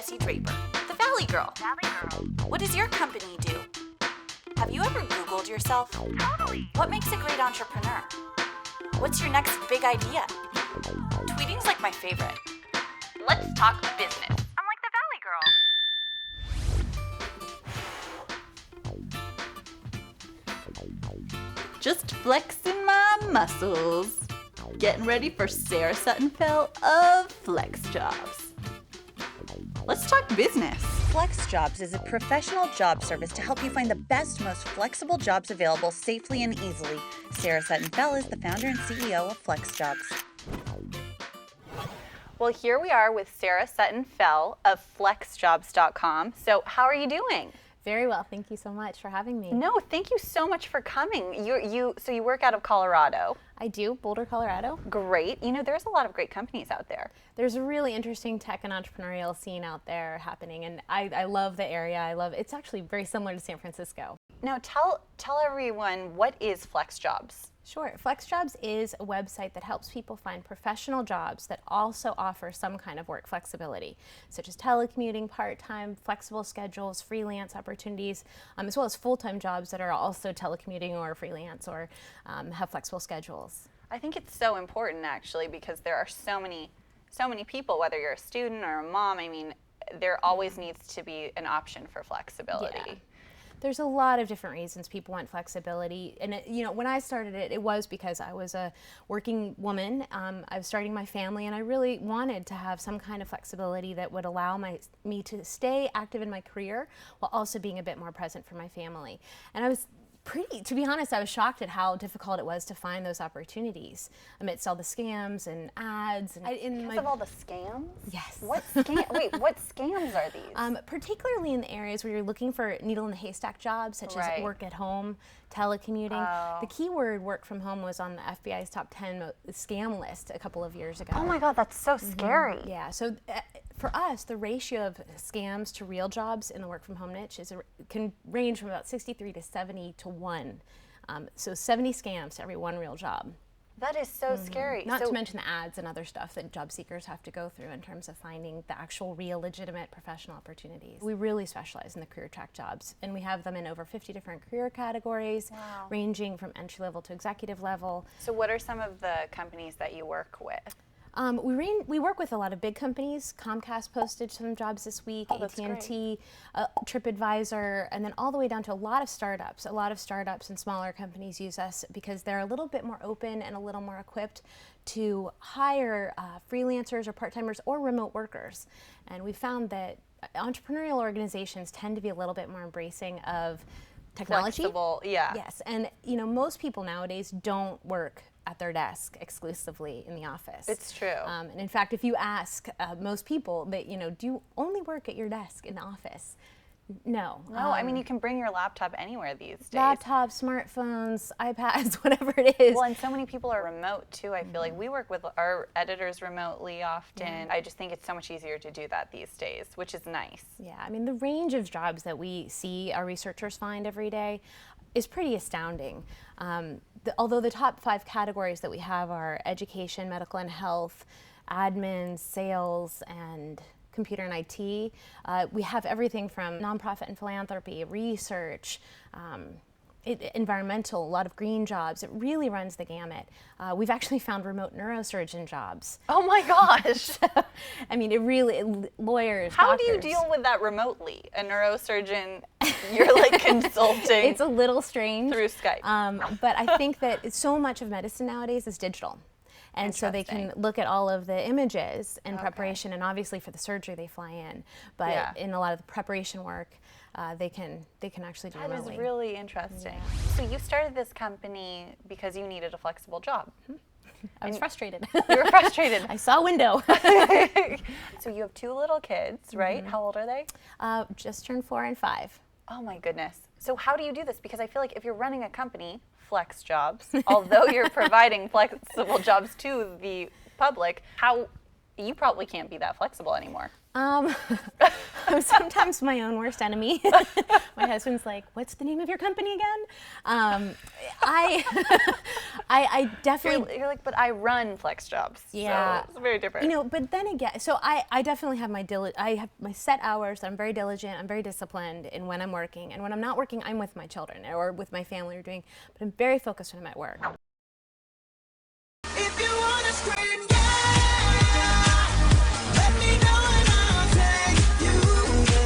Jessie Draper, the Valley Girl. What does your company do? Have you ever Googled yourself? Totally. What makes a great entrepreneur? What's your next big idea? Tweeting's like my favorite. Let's talk business. I'm like the Valley Girl. Just flexing my muscles. Getting ready for Sara Sutton Fell of FlexJobs. Let's talk business. FlexJobs is a professional job service to help you find the best, most flexible jobs available safely and easily. Sara Sutton Fell is the founder and CEO of FlexJobs. Well, here we are with Sara Sutton Fell of FlexJobs.com. So how are you doing? Very well. Thank you so much for having me. No, thank you so much for coming. So you work out of Colorado. I do, Boulder, Colorado. Great. You know, there's a lot of great companies out there. There's a really interesting tech and entrepreneurial scene out there happening, and I love the area. It's actually very similar to San Francisco. Now, tell everyone, what is FlexJobs? Sure. FlexJobs is a website that helps people find professional jobs that also offer some kind of work flexibility, such as telecommuting, part-time, flexible schedules, freelance opportunities, as well as full-time jobs that are also telecommuting or freelance or have flexible schedules. I think it's so important, actually, because there are so many people, whether you're a student or a mom, I mean, there always needs to be an option for flexibility. Yeah. There's a lot of different reasons people want flexibility, and when I started it was because I was a working woman. I was starting my family, and I really wanted to have some kind of flexibility that would allow me to stay active in my career while also being a bit more present for my family. And to be honest, I was shocked at how difficult it was to find those opportunities amidst all the scams and ads. Because of all the scams? Yes. What scams are these? Particularly in the areas where you're looking for needle in the haystack jobs, such as work at home, telecommuting. Oh. The keyword work from home was on the FBI's top 10 scam list a couple of years ago. Oh my God, that's so scary. Yeah, so for us, the ratio of scams to real jobs in the work from home niche can range from about 63 to 70 to 1. So 70 scams to every one real job. That is so scary. Not to mention the ads and other stuff that job seekers have to go through in terms of finding the actual real legitimate professional opportunities. We really specialize in the career track jobs, and we have them in over 50 different career categories, ranging from entry level to executive level. So what are some of the companies that you work with? We work with a lot of big companies. Comcast posted some jobs this week, AT&T, TripAdvisor, and then all the way down to a lot of startups. A lot of startups and smaller companies use us because they're a little bit more open and a little more equipped to hire freelancers or part-timers or remote workers. And we found that entrepreneurial organizations tend to be a little bit more embracing of technology. Flexible, yeah. Yes, and most people nowadays don't work at their desk exclusively in the office. It's true. And in fact, if you ask most people, do you only work at your desk in the office? No. No, I mean, you can bring your laptop anywhere these days. Laptops, smartphones, iPads, whatever it is. Well, and so many people are remote too. I feel like we work with our editors remotely often. I just think it's so much easier to do that these days, which is nice. Yeah, I mean, the range of jobs that we see our researchers find every day is pretty astounding. Although the top 5 categories that we have are education, medical and health, admin, sales, and computer and IT, we have everything from nonprofit and philanthropy, research, environmental, a lot of green jobs. It really runs the gamut. We've actually found remote neurosurgeon jobs. Oh my gosh! I mean, lawyers, How doctors. do you deal with that remotely? A neurosurgeon, you're like consulting. It's a little strange. Through Skype. But I think that so much of medicine nowadays is digital. And so they can look at all of the images in preparation, and obviously for the surgery they fly in. But in a lot of the preparation work, they can actually do remotely. That is really interesting. Yeah. So you started this company because you needed a flexible job. I was frustrated. You were frustrated. I saw a window. So you have 2 little kids, right? How old are they? Just turned 4 and 5. Oh my goodness. So how do you do this? Because I feel like if you're running a company, FlexJobs, although you're providing flexible jobs to the public, how you probably can't be that flexible anymore. I'm sometimes my own worst enemy. My husband's like, "What's the name of your company again?" I definitely. You're like, but I run FlexJobs. Yeah, so it's very different. You know, but then again, so I definitely have I have my set hours. I'm very diligent. I'm very disciplined in when I'm working, and when I'm not working, I'm with my children or with my family or doing. But I'm very focused when I'm at work. If you wanna scream, yeah, let me know and I'll take you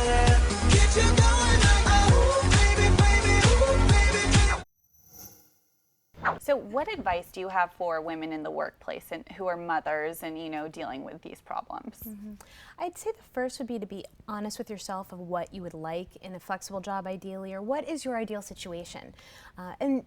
there. Get you going like, oh, baby, baby. So what advice do you have for women in the workplace and who are mothers and, you know, dealing with these problems? I'd say the first would be to be honest with yourself of what you would like in a flexible job ideally, or what is your ideal situation. And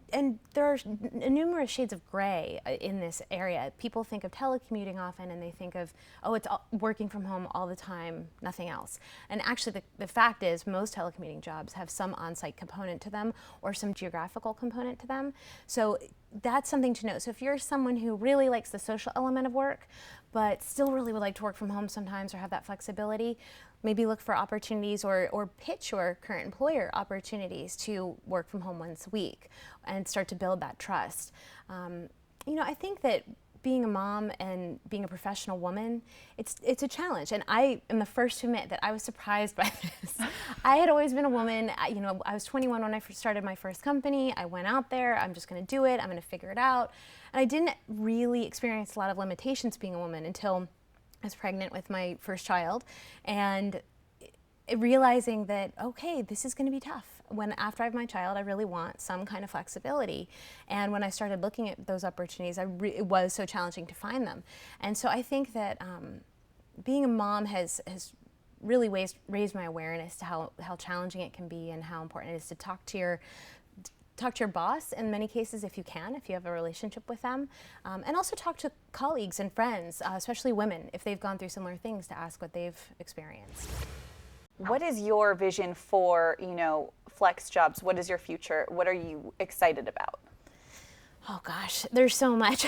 there are numerous shades of gray in this area. People think of telecommuting often and they think of, oh, it's working from home all the time, nothing else. And actually the fact is most telecommuting jobs have some on-site component to them or some geographical component to them. So that's something to know. So if you're someone who really likes the social element of work, but still really would like to work from home sometimes or have that flexibility, maybe look for opportunities or pitch your current employer opportunities to work from home once a week and start to build that trust. You know, I think that being a mom and being a professional woman, it's a challenge. And I am the first to admit that I was surprised by this. I had always been a woman. You know, I was 21 when I first started my first company. I went out there, I'm just gonna do it, I'm gonna figure it out. And I didn't really experience a lot of limitations being a woman until I was pregnant with my first child and realizing that, okay, this is gonna be tough. After I have my child, I really want some kind of flexibility. And when I started looking at those opportunities, it was so challenging to find them. And so I think that being a mom has really raised my awareness to how challenging it can be and how important it is to talk to your boss in many cases if you have a relationship with them, and also talk to colleagues and friends, especially women, if they've gone through similar things, to ask what they've experienced. What is your vision for, you know, FlexJobs? What is your future? What are you excited about? Oh gosh, there's so much.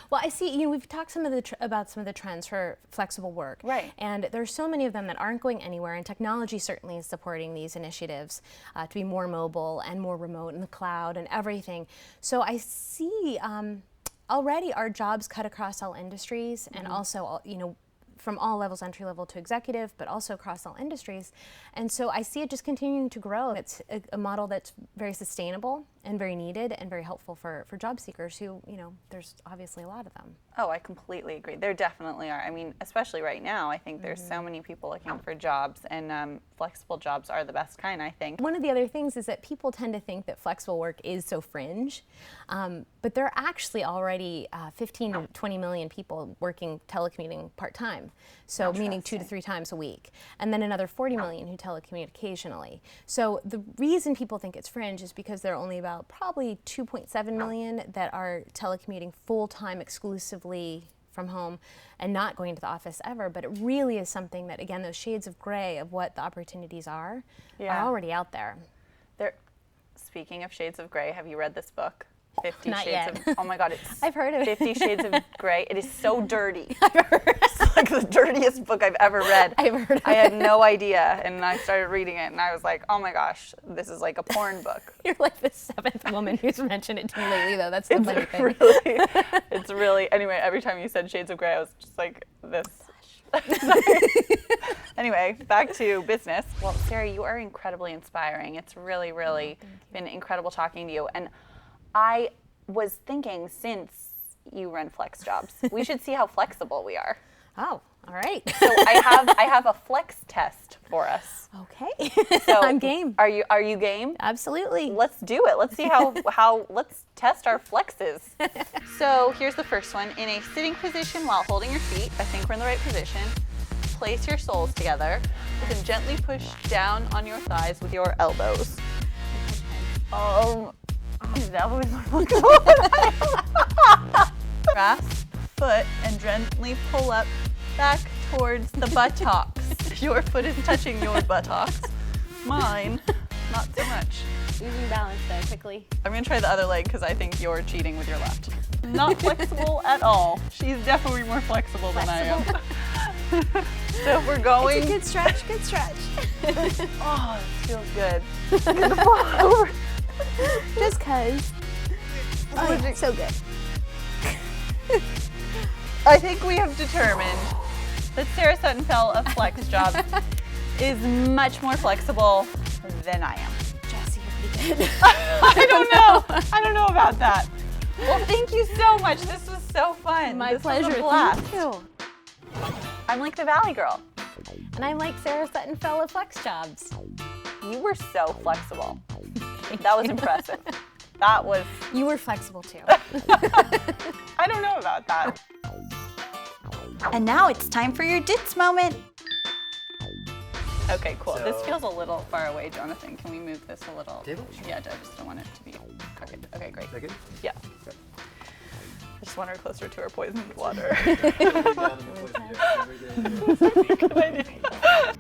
Well, I see, you know, we've talked about some of the trends for flexible work. Right. And there's so many of them that aren't going anywhere, and technology certainly is supporting these initiatives to be more mobile and more remote in the cloud and everything. So I see already our jobs cut across all industries and also, you know, from all levels, entry level to executive, but also across all industries. And so I see it just continuing to grow. It's a model that's very sustainable and very needed and very helpful for job seekers who, you know, there's obviously a lot of them. Oh, I completely agree. There definitely are. I mean, especially right now, I think there's so many people looking for jobs, and flexible jobs are the best kind, I think. One of the other things is that people tend to think that flexible work is so fringe, but there are actually already 15 to 20 million people working telecommuting part-time, so meaning 2 to 3 times a week, and then another 40 million who telecommute occasionally. So the reason people think it's fringe is because there are only about probably 2.7 million that are telecommuting full-time exclusively from home and not going to the office ever, but it really is something that, again, those shades of gray of what the opportunities are already out there. Speaking of shades of gray, have you read this book? 50 Not Shades yet. of, oh my God, it's I've heard of it. 50 Shades of Grey. It is so dirty. It's like the dirtiest book I've ever read. I've heard of I had no idea, and I started reading it, and I was like, oh my gosh, this is like a porn book. You're like the 7th woman who's mentioned it to me lately, though. That's the funny thing. Really, it's really, anyway, every time you said Shades of Grey, I was just like, this. Anyway, back to business. Well, Sarah, you are incredibly inspiring. It's really, really been incredible talking to you. And I was thinking, since you run FlexJobs, we should see how flexible we are. Oh, all right. So I have a flex test for us. Okay. So I'm game. Are you game? Absolutely. Let's do it. Let's see how let's test our flexes. So here's the first one. In a sitting position while holding your feet, I think we're in the right position. Place your soles together. You can gently push down on your thighs with your elbows. Is that what we grasp foot and gently pull up back towards the buttocks. Your foot is touching your buttocks. Mine, not so much. Losing balance there quickly. I'm gonna try the other leg because I think you're cheating with your left. Not flexible at all. She's definitely more flexible than I am. So we're going. It's a good stretch, good stretch. Oh, this feels good. I'm gonna fall over. Just cause. Oh, yeah, so good. I think we have determined that Sara Sutton Fell of FlexJobs is much more flexible than I am. Jesse, you're pretty good. I don't know. I don't know about that. Well, thank you so much. This was so fun. My This was a pleasure. blast. Thank you. I'm like the Valley Girl. And I'm like Sara Sutton Fell of FlexJobs. You were so flexible. That was impressive. That was. You were flexible too. I don't know about that. And now it's time for your Dits moment. Okay, cool. This So- feels a little far away, Jonathan. Can we move this a little? Table? Yeah, I just don't want it to be crooked. Okay, great. Is that good? Yeah. Okay. I just want her closer to her poisoned water. Down in the poison. Yeah, every day. Good idea.